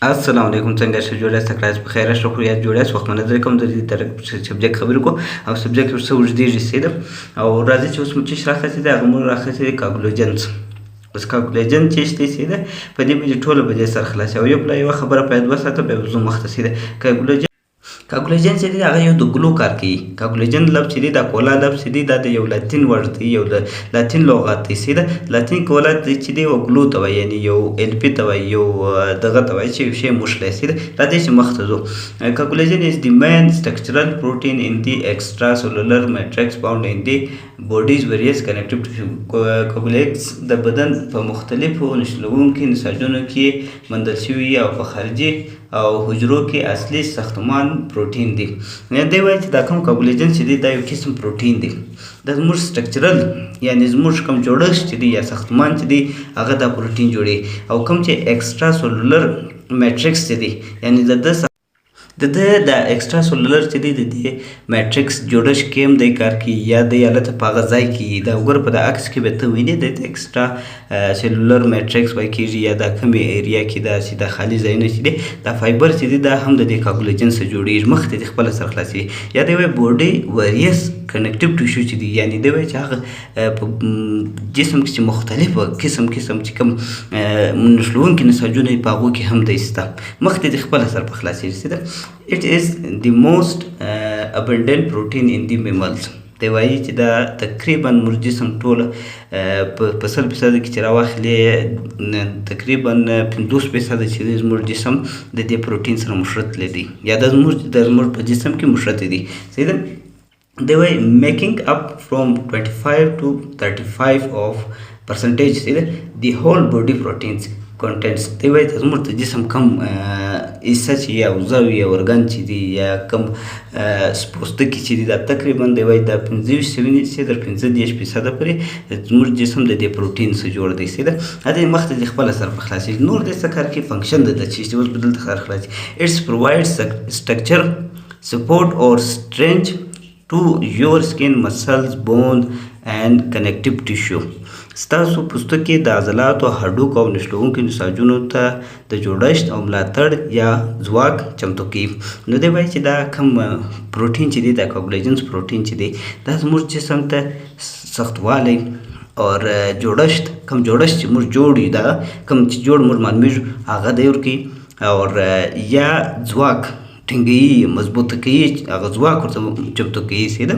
السلام علیکم څنګه شې جوړه سکراس په خیر شو خو یا جوړه وخت منځ کوم د دې تر سبجیکټ خبرې کو او سبجیکټ ورسره وجدي رسیدم او راځي چې اوس مو چې راخته دي هغه مو راخته دي کاګلوجنز بس کاګلوجن چې شته سیده په دې باندې ټوله به سر خلاص او یو بل یو خبره پیدا وساته به زو مختصره کاګلوجن کاګولیجن چې دی هغه یو د ګلو کار کوي کاګولیجن لفظ چې دی دا کولا لفظ چې دی دا د یو لاتین ورډ دی یو د لاتین لغت دی چې لاتین کولا چې دی او ګلو ته وایي یعنی یو ال پی ته وایي یو دغه ته وایي چې شی مشله سي دا د چې مخته زو کاګولیجن از دی مین structural protein in the extracellular matrix bound in the body's various connective tissue کاګولیکس د بدن په مختلفو نښلونکو نساجونو کې موندل شوي او په خارجي او حجرو کې اصلي ساختمان پروتین دی دی وایي چې دا کوم کاګولیجن چې دی دا یو قسم پروتین دی دا زموږ سټرکچرل یعنی زموږ کوم جوړښت چې دی یا ساختمان چې دی هغه دا پروتین جوړي او کوم چې ایکسترا سولولر میټرکس چې دی یعنی د د ایکسترا سولولر چې دی د دې میټرکس جوړښت کې هم دی کار کوي یا د حالت په هغه ځای کې دا وګوره په د عکس کې به ته وینې د ایکسترا سلولر میټرکس وایي کېږي یا دا کومې ایریا کې دا چې د خالي ځایونه چې دی دا فایبر چې دی دا هم د دې کاګولیجن څخه جوړېږي مخکې د خپله سر خلاصوي یا دی وایي بوډي وریس کنیکټیو ټیشو چې دی یعنی دی وایي چې هغه په جسم کې چې مختلف قسم چې کوم نښلونکي نساجونه یې په هغو کې هم دی شته مخکې د خپله سر په خلاصېږي It is the most abundant protein in the mammals. دی وایي چې دا تقریبا موږ جسم ټول په 100% کې چې راواخلې تقریبا 50% چې زموږ جسم د دې پروتین سره مشرت لري یا د زموږ په جسم کې مشرت دي صحیح ده دی وایي میکینګ اپ فرام 25 to 35 of percentage صحیح ده the whole body proteins contents دی وایي زموږ د جسم کم حصه چې یا اوزه یا ارګان چې دی یا کم پوستکي چې دی دا تقریبا دی وایي دا 15% پورې زموږ جسم د دې پروټین څخه جوړ دی صحیح ده دا مخکې د خپله سر په خلاصېږي نور د څه کار کوي فنکشن د چې اوس به دلته سر خلاصي اټس پرووایډ structure support or strength to your skin muscles bone and connective tissue ستاسو پوستکي د عضلاتو هډوکو او نښلونکو نساجونو ته د جوړښت او ملاتړ یا ځواک چمتو کوي نو دی وایي چې دا کوم پروټین چې دی دا کاګولیجنز پروټین چې دی دا زموږ جسم ته سختوالی اور جوړښت کوم جوړښت چې موږ جوړ یو دا کوم چې جوړ موږ معلومیږو هغه دی ورکوي اور یا ځواک ټینګوي مضبوطه کوي هغه ځواک ورته چمتو کوي صحیح ده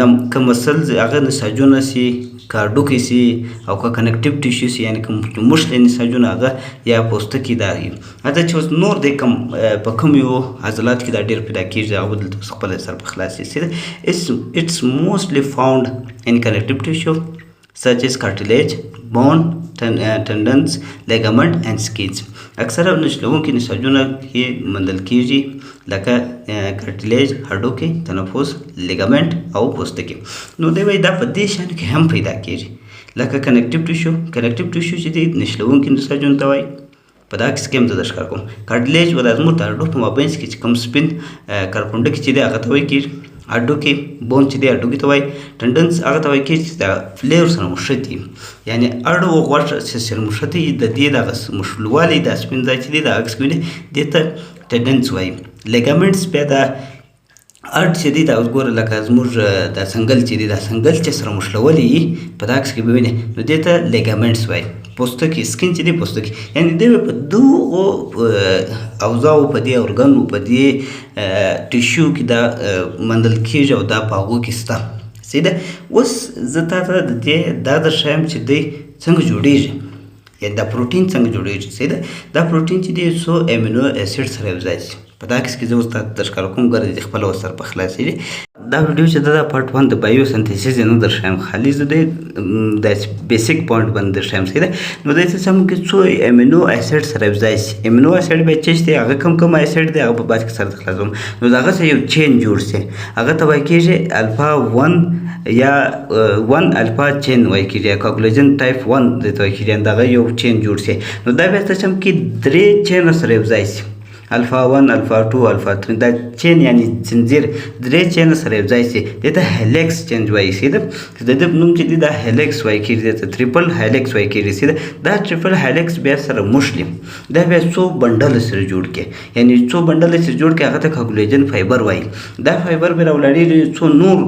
دا که مسلز هغه نساجونه سي که هډوکي سي او که کنکټیو ټیشو سي یعنې کوم مشلې نساجونه هغه یا پوستکي دا وي هلته چې اوس نور دی کوم په کوم یو عضلات کې دا ډېر پیدا کېږي هغه دلته اوس خپله سر په خلاص صحیح ده it's mostly found in connective tissue such as cartilage, bone, tendons, ligament and skins. اکثره نښلونکي نساجونه کې موندل کېږي لکه کارټلیج هډوکي تنفس لیګامنټ او پوستکي نو دی وایي دا په دې شیانو کې هم پیدا کېږي لکه کنیکټیو ټیشو چې دی نښلونکي نساجونو ته وایي په دا کیسه کې هم زه درته ښکار کوم کارټلیج ولا زموږ د هډوکو په مابینځ کې چې کوم سپین کرپونډکي چې دی هغه ته وایي کېږي هډوکي بون چې دی هډوکي ته وایي ټنډنس هغه ته وایي کېږي چې د فلیور سره مشرت وي یعنې اړ او غوښه چې سره مشرت وي د دې دغه مشلوالی دا سپین ځای چې دی د عکس کې وینې دې ته ټنډنس وایي لیګامنټس بیا دا اړ چې دی دا اوس ګوره لکه زموږ دا څنګل چې دی دا څنګل چې سره مشلولی وي په دا عکس کې به وینې نو دې ته لیګامنټس وایي پوستکي سکین چې دی پوستکي یعنې دوی په دغو اوضاعو په دې ارګانو په دې ټیشو کې دا موندل کېږي او دا په هغو کې شته صحیح ده اوس زه تا ته د دې دا درښایم چې دی څنګه جوړېږي یعنې دا پروټین څنګه جوړېږي صحیح ده دا پروټین چې دی څو امینو اسیډ سره یو ځای شي په دا کیس کې زه اوس تا ته درښکاره کوم ګوره د خپله اوس سر په خلاصېږي دا ویډیو چې دا پارټ 1 د بایو سنتھیسس نه درښایم خالي زه د بیسیک پوینټ باندې درښایم صحیح ده نو داسې څه کې څو امینو اسیډ سره یو ځای شي امینو اسیډ بیا چې دی هغه کوم اسیډ دی هغه په بعد کې سره خلاصوم نو د هغه څخه یو چین جوړ شي هغه ته وایي کېږي الفا 1 یا 1 الفا چین وایي کېږي کاګولیجن ټایپ 1 دې ته وایي کېږي دغه یو چین جوړ شي نو دا بیا څه کې درې چین سره یو ځای شي الفا 1 الفا 2 الفا 3 دا چین یعنی زنجیر درې چین سره یو ځای شي دته هلیکس چینج وایي سي د دې نوم چې دی دا هلیکس وایي کېږي د ټریپل هلیکس وایي کېږي سي دا ټریپل هلیکس بیا سره مشلي دا بیا څو بندل سره جوړ کې یعنی څو بندل سره جوړ کې هغه ته کاګولیجن فایبر وایي دا فایبر بیا ولاړي څو نور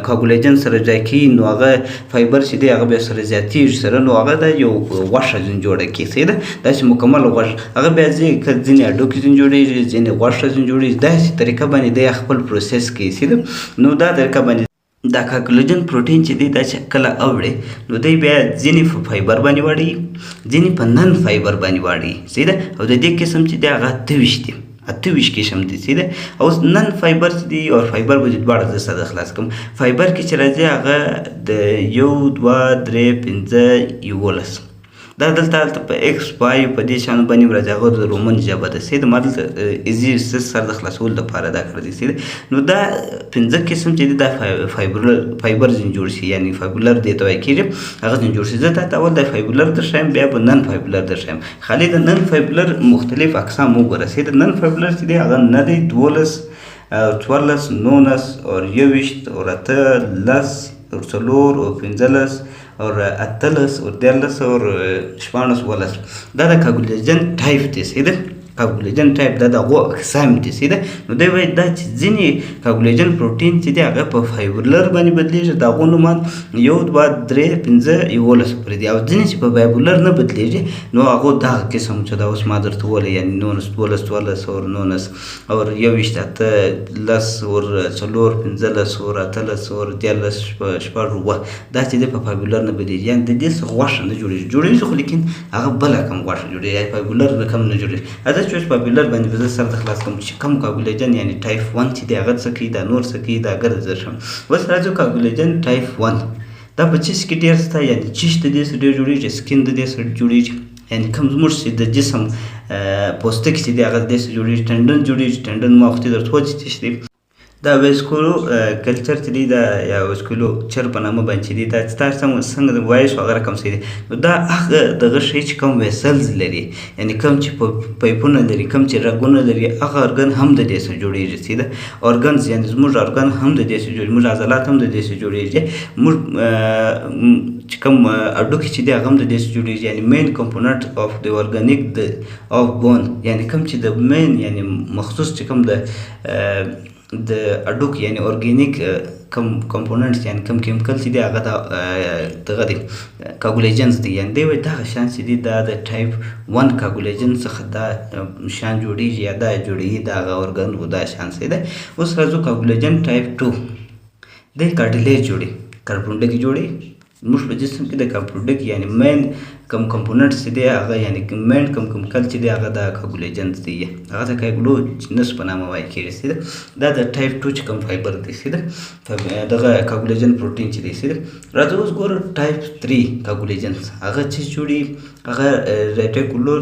کاګولیجن سره ځای کې نو هغه فایبر چې دی هغه بیا سره زیاتېږي سره نو هغه د یو غوښه جوړه کې سي دا چې مکمل غوښه هغه بیا ځینې هډوکي ځینې جوړېږي ځینې غوښه ځینې جوړېږي داسې طریقه باندې دی خپل پروسس کوي سي نو دا طریقه باندې دا کاګولیجن پروټین چې دی دا چې کله اوړي نو دی بیا ځینې په فایبر باندې واړي ځینې په نن فایبر باندې واړي سي ده او د دې قسم چې دی هغه 28 دی 28 قسم دي سي ده او نن فایبر چې دی او فایبر به دواړه د ساده خلاص کوم فایبر کې چې راځي هغه د 1 2 3 5 11 دا دلته په ایکس پای په دې شان باندې راځي هغه د رومن ژبه ده سي د مدل ایزي سر د خلاصول لپاره دا کړی سي نو دا 15 قسم چې دا فایبر زین جوړ شي یعنی فایبرلر دی ته وایي کېږي هغه زین جوړ شي زه ته اول د فایبرلر در شم بیا په نن فایبرلر در شم خالي د نن فایبرلر مختلف اقسام وګوره سي د نن فایبرلر چې دی هغه نه دی 12 14 19 او 21 او 10 او 4 او 15 اور 18 اور 13 اور 14 دا د کاګولیجن ټایپ دی سي ده کاګولیجن ټایپ دا د غو اقسام دي سي ده نو دوی وایي دا چې ځینې کاګولیجن پروټین چې دی هغه په فایبرلر باندې بدلیږي د هغو نومان 1 2 3 5 11 پورې دي او ځینې چې په فایبرلر نه بدلیږي نو هغو دغه قسم چې دا اوس ما درته وویل یعنی 19 12 14 اور 19 اور 21 10 اور 4 15 اور 18 اور 13 14 دا چې دی په فایبرلر نه بدلیږي یعنی د دې څخه غوښه نه جوړېږي خو لیکن هغه بله کم غوښه جوړېږي فایبرلر نه کم نه جوړېږي چې فایبرلر باندې به زه سر د خلاص کوم چې کم کاګولیجن یعنی ټایپ 1 چې دی هغه څه کوي دا نور څه کوي دا ګرځ درشم اوس راځو کاګولیجن ټایپ 1 دا په چیس کې ډېر شته یعنی چیش د دې سره ډېر جوړېږي سکین د دې سره جوړېږي یعنی کوم زموږ چې د جسم پوستکی چې دی هغه د دې سره جوړېږي ټنډن جوړېږي ټنډن ما وختي درته وویل چې څه دی دا ویسکولو کلچر چې دی دا یا ویسکولو چر په نامه باندې چې دی دا ستاسو څنګه وایي شو هغه کوم څه دی نو دا هغه دغه شی چې کوم ویسلز لري یعنی کوم چې په پایپونه لري کوم چې رګونه لري هغه ارګن هم د دې سره جوړېږي سي دا ارګنز یعنی زموږ ارګن هم د دې سره جوړېږي زموږ عضلات هم د دې سره جوړېږي موږ چې کوم اډوکي چې دی هغه هم د دې سره جوړېږي یعنی مین کمپوننټ اف د ارګانیک اف بون یعنی کوم چې د مین یعنی مخصوص چې کوم د اډوک یعنی ارګینیک کم کمپوننټس یعنی کم کیمیکل چې دی هغه دغه دی کاګولیجنز دی یعنی دی وایي دغه شان چې دی دا د ټایپ 1 کاګولیجن څخه دا شان جوړېږي یا دا جوړېږي د هغه ارګن و دا شان څه دی اوس راځو کاګولیجن ټایپ 2 دی کارټیلیج جوړي کاربونډکي جوړي موږ په جسم کې د کاربونډکي یعنی مین کم کمپوننټس چې دی هغه یعنی مین کم کیمیکل چې دی هغه د کاګولیجنز دی هغه ته کاګولیجنز په نامه وایي کېږي دا د ټایپ 2 چې کوم فایبر دی سي دغه کاګولیجن پروټین چې دی سي راځو اوس ګورو ټایپ 3 کاګولیجنز هغه چې جوړي هغه ریټیکولر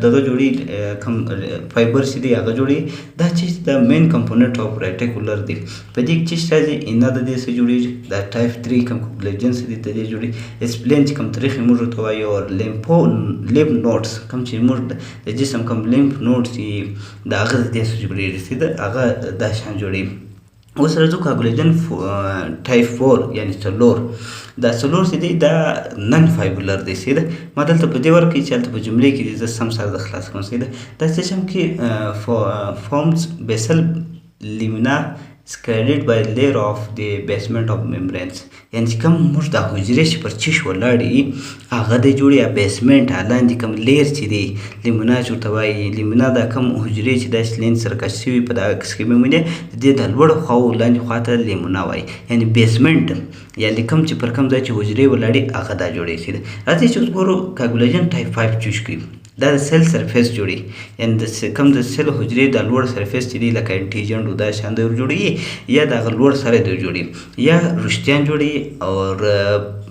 دغه جوړي کم فایبر چې دی هغه جوړي دا چې د مین کمپوننټ اف ریټیکولر دی په دې کې چې راځي ان د دې سره جوړي دا ټایپ 3 کم کاګولیجنز دی ته جوړي اسپلین چې کوم تاریخ موږ ته وایي اور لیمف نوډز کوم چې موږ د جسم کوم لیمف نوډز چې د هغه د دې سره جوړېږي سي د هغه دا شان جوړي اوس راځو کاګولیجن ټایپ 4 یعنی څلور دا څلور چې دی دا نن فایبرلر دی سي ده ما دلته په دې ورکې چې هلته په جملې کې دی زه سم سره د خلاص کوم سي ده دا چې هم کې فارمز بیسل لیمنا scattered by layer of the basement of membranes یعنی کوم موږ د حجرې چې پر چیش ولاړې هغه د جوړي بیسمنټ لاندې کوم لیر چې دی لیمنا چورته وایي لیمنا دا کوم حجرې چې د سلین سره کش شوي په دغه عکس کې مومینې د دې د لوړ خواو لاندې خواته لیمنا وایي یعنی بیسمنټ یعنی کوم چې پر کوم ځای چې حجرې ولاړې هغه دا جوړې شي راځئ چې اوس ګورو کاګولیجن ټایپ 5 چوز کړي دا د سیل سرفیس جوړي یعنی د کوم د سیل حجرې د لوړ سرفیس چې دی لکه انټیجن دا شان دی جوړي یا د لوړ سره دی جوړي یا رشتیان جوړي اور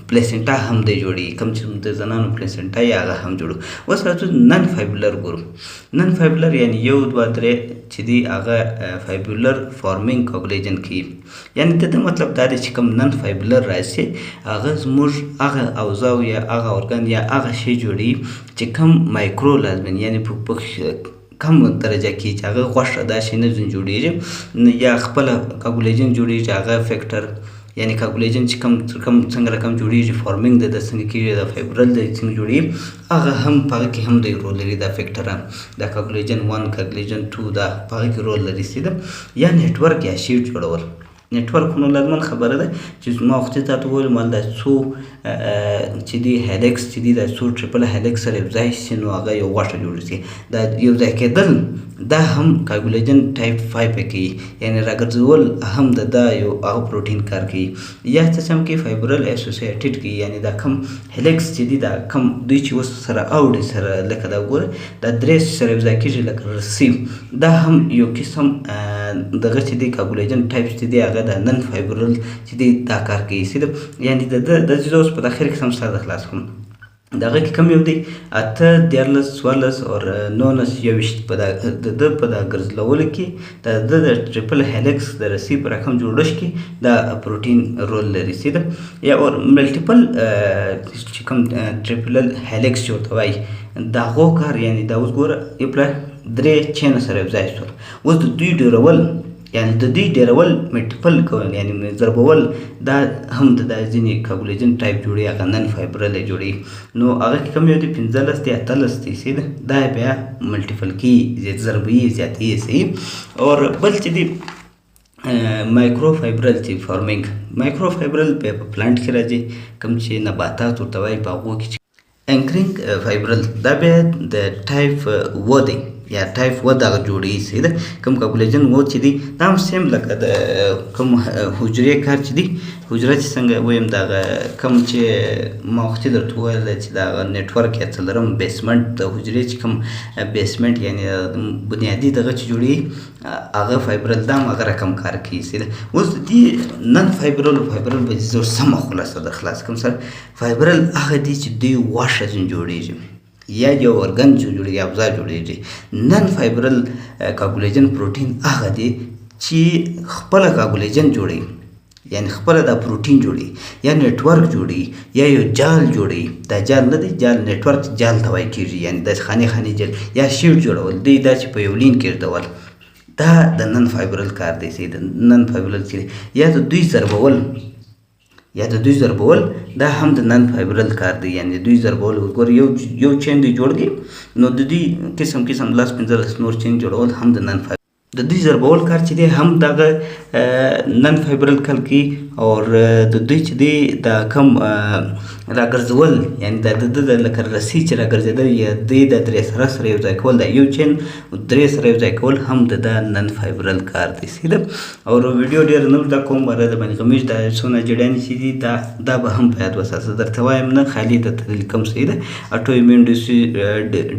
پلیسنټا هم دی جوړي کوم چې د زنانو پلیسنټا یا هغه هم جوړو اوس راځو نن فایبرلر ګورو نن فایبرلر یعنی 1 2 3 چې دی هغه فایبرلر فارمینګ کاګولیجن کوي یعنی د مطلب دا دی چې کوم نن فایبرلر راشي هغه زموږ هغه اوزاو یا هغه ارګان یا هغه شی جوړي چې کوم مایکرو لازم یعنی په کم درجه کې چې هغه غوښه داسې نه ځینې جوړېږي یا خپله کاګولیجن جوړېږي هغه فیکټر یعنی کاګولیجن چې کم څنګه رقم جوړېږي فارمینګ د څنګه کېږي د فایبرل د څنګه جوړېږي هغه هم په هغه کې هم دی رول لري دا فیکټران دا کاګولیجن 1 کاګولیجن 2 دا په هغه کې رول لري سیده یا نیټورک یا شیټ جوړول نیټورک نو لازمن خبره ده چې ما وختي تاسو وویل مال دا څو چې دی هیلیکس چې دی دا څو ټریپل هیلیکس سره یو ځای شي نو هغه یو غوښه جوړېږي دا یو ځای کېدل دا هم کاګولیجن ټایپ 5 کوي یعنی راګرځول هم دا یو هغه پروټین کار کوي یا څه هم کې فایبرل اسوسییټډ کوي یعنی دا کم هیلیکس چې دی دا کم دوی چې وس سره اوډي سره لکه دا ګوره دا درې سره یو ځای کېږي لکه رسیو دا هم یو قسم دغه چې دی کاګولیجن ټایپ چې دی هغه د نن فایبرل چې دی دا کار کوي سیده یعنی د چې اوس په اخر کې سم سره د خلاص کوم دغه کې کم یو دی 8 14 14 او 19 یوشت په دا په دا ګرځلولو کې د ټریپل هیلیکس د رسی پر رقم جوړش کې دا پروټین رول لري سیده یا اور ملټیپل چې کوم ټریپل هیلیکس جوړته وای دا غو کار یعنی دا اوس ګوره یو پلا درې چین سره ځای شول اوس د دوی ډیرول یعنی د دې ډیرول ملټیپل کول یعنی ضربول دا هم د ځینې کاګولیجن ټایپ جوړي هغه نن فایبرل جوړي نو هغه کې کم یو دی 15 دی 18 دی سیده دا بیا ملټیپل کی ضربي زیاتې سي اور بل چې دی مایکرو فایبرل چې فارمینګ مایکرو فایبرل په پلانټ کې راځي کوم چې نباتات ورته وایي په هغو کې انکرینګ فایبرل دا بیا د ټایپ و دی یا ټایپ و دغه جوړېږي سیده کوم کاګولیجن و چې دی دا هم سیم لکه د کوم حجرې کار چې دی حجره چې څنګه ویم دغه کوم چې ما وختي درته وویل چې دغه نیټورک یا څلورم بیسمنټ د حجرې چې کوم بیسمنټ یعنی بنیادي دغه چې جوړېږي هغه فایبرل دا هم هغه رقم کار کوي سیده اوس د دې نن فایبرل به زه سمه خلاصه در خلاص کوم سر فایبرل هغه دی چې دوی غوښه ځینې جوړېږي یا یو ارګن جوړېږي یا ابزار جوړېږي نن فایبرل کاګولیجن پروټین هغه دی چې خپله کاګولیجن جوړوي یعنی خپله دا پروټین جوړوي یا نیټورک جوړوي یا یو جال جوړوي دا جال نه دی جال نیټورک جال ته وایي کېږي یعنی داسې خانې جال یا شیټ جوړول دوی دا چې په یو لین کېږدول دا د نن فایبرل کار دی چې د نن فایبرل چې یا د دوی ضربول دا هم د نن فایبرل کار دی یعنی دوی ضربول وګور یو چین دی جوړ دی نو د دوی قسم 15 نور چین جوړول هم د نن د دوی ضربول کار چې دی هم دغه نن فایبرل کار کوي او د دوی چې دی دا کم راګرځول یعنی د لکه رسی چې راګرځېدل یا دوی د درې سره یو ځای کول دا یو چین درې سره یو ځای کول هم د نن فایبرل کار دی سیده او ویډیو ډېر نه دا کوم باره د باندې غمیش دا څونه جوړیانې چې دي دا به هم په یاد وساتئ درته وایم نه خالي درته لیکم سیده اټو ایمیون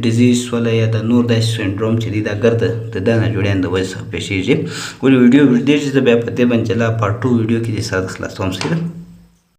ډیزیز ولا یا د نور داسې سینډروم چې دی دا ګرده د دا نه جوړیان د وجې څخه پیښیږي ولې ویډیو ډېر چې زه بیا په دې باندې لا پارټ 2 ویډیو کې دې سره خلاصوم سیده